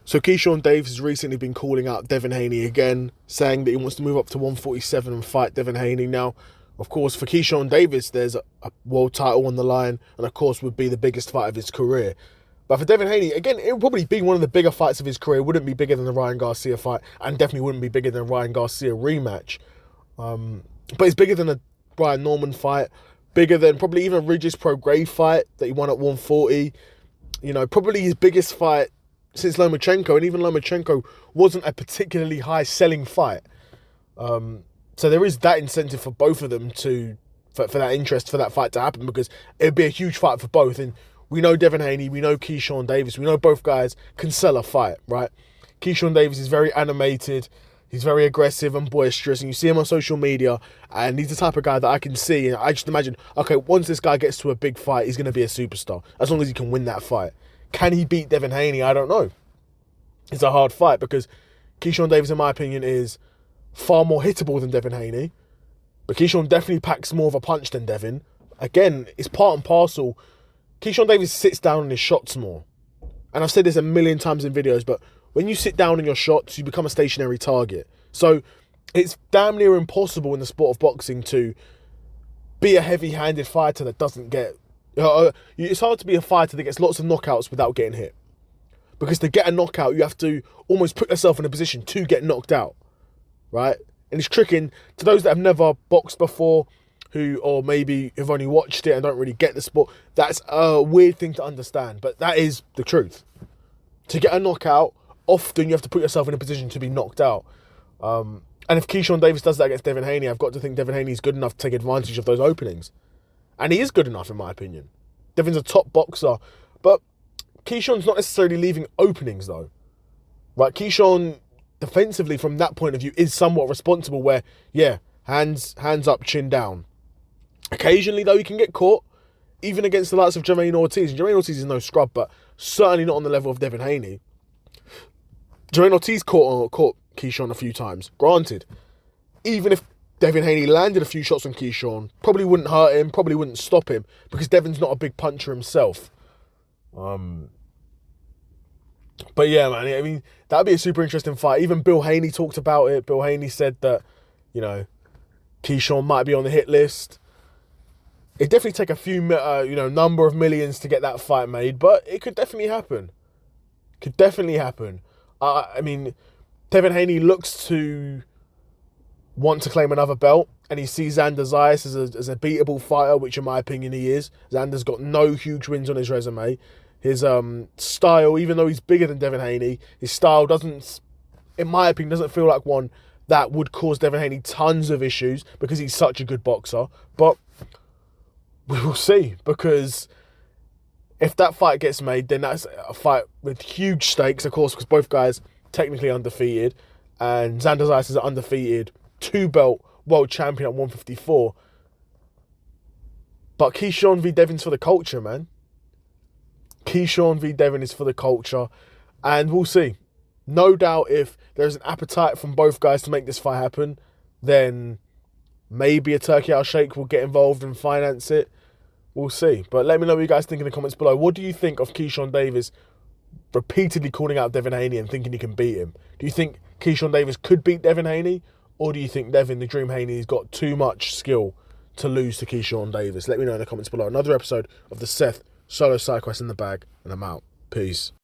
So Keyshawn Davis has recently been calling out Devin Haney again, saying that he wants to move up to 147 and fight Devin Haney. Now, of course, for Keyshawn Davis, there's a world title on the line, and of course would be the biggest fight of his career. But for Devin Haney, again, it would probably be one of the bigger fights of his career. It wouldn't be bigger than the Ryan Garcia fight, and definitely wouldn't be bigger than the Ryan Garcia rematch. But it's bigger than a Brian Norman fight, bigger than probably even a Regis Prograis fight that he won at 140. You know, probably his biggest fight since Lomachenko, and even Lomachenko wasn't a particularly high-selling fight. So there is that incentive for both of them for that interest, for that fight to happen, because it would be a huge fight for both. And we know Devin Haney, we know Keyshawn Davis, we know both guys can sell a fight, right? Keyshawn Davis is very animated, he's very aggressive and boisterous, and you see him on social media, and he's the type of guy that I can see, and I just imagine, okay, once this guy gets to a big fight, he's going to be a superstar, as long as he can win that fight. Can he beat Devin Haney? I don't know. It's a hard fight because Keyshawn Davis, in my opinion, is far more hittable than Devin Haney. But Keyshawn definitely packs more of a punch than Devin. Again, it's part and parcel. Keyshawn Davis sits down on his shots more. And I've said this a million times in videos, but when you sit down on your shots, you become a stationary target. So it's damn near impossible in the sport of boxing to be a heavy-handed fighter that doesn't get... it's hard to be a fighter that gets lots of knockouts without getting hit. Because to get a knockout, you have to almost put yourself in a position to get knocked out, right? And it's tricking to those that have never boxed before, or maybe have only watched it and don't really get the sport. That's a weird thing to understand, but that is the truth. To get a knockout, often you have to put yourself in a position to be knocked out. And if Keyshawn Davis does that against Devin Haney, I've got to think Devin Haney is good enough to take advantage of those openings. And he is good enough, in my opinion. Devin's a top boxer, but Keyshawn's not necessarily leaving openings, though. Right, Keyshawn, defensively, from that point of view, is somewhat responsible where, yeah, hands up, chin down. Occasionally, though, he can get caught, even against the likes of Jermaine Ortiz. And Jermaine Ortiz is no scrub, but certainly not on the level of Devin Haney. Jermaine Ortiz caught Keyshawn a few times. Granted, even if Devin Haney landed a few shots on Keyshawn, probably wouldn't hurt him, probably wouldn't stop him, because Devin's not a big puncher himself. But yeah, man, I mean, that would be a super interesting fight. Even Bill Haney talked about it. Bill Haney said that, you know, Keyshawn might be on the hit list. It'd definitely take a few, number of millions to get that fight made, but it could definitely happen. Could definitely happen. I mean, Devin Haney looks to want to claim another belt, and he sees Xander Zayas as a beatable fighter, which in my opinion he is. Xander's got no huge wins on his resume. His style, even though he's bigger than Devin Haney, his style doesn't, in my opinion, doesn't feel like one that would cause Devin Haney tons of issues because he's such a good boxer. But we will see, because if that fight gets made, then that's a fight with huge stakes, of course, because both guys technically undefeated, and Xander Zayas is an undefeated 2-belt world champion at 154. But Keyshawn v. Devin's for the culture, man. Keyshawn v. Devin is for the culture, and we'll see. No doubt if there's an appetite from both guys to make this fight happen, then maybe a Turkey Al-Sheikh will get involved and finance it. We'll see. But let me know what you guys think in the comments below. What do you think of Keyshawn Davis repeatedly calling out Devin Haney and thinking he can beat him? Do you think Keyshawn Davis could beat Devin Haney? Or do you think Devin, the Dream Haney, has got too much skill to lose to Keyshawn Davis? Let me know in the comments below. Another episode of the Seth Solo Side Quest in the bag, and I'm out. Peace.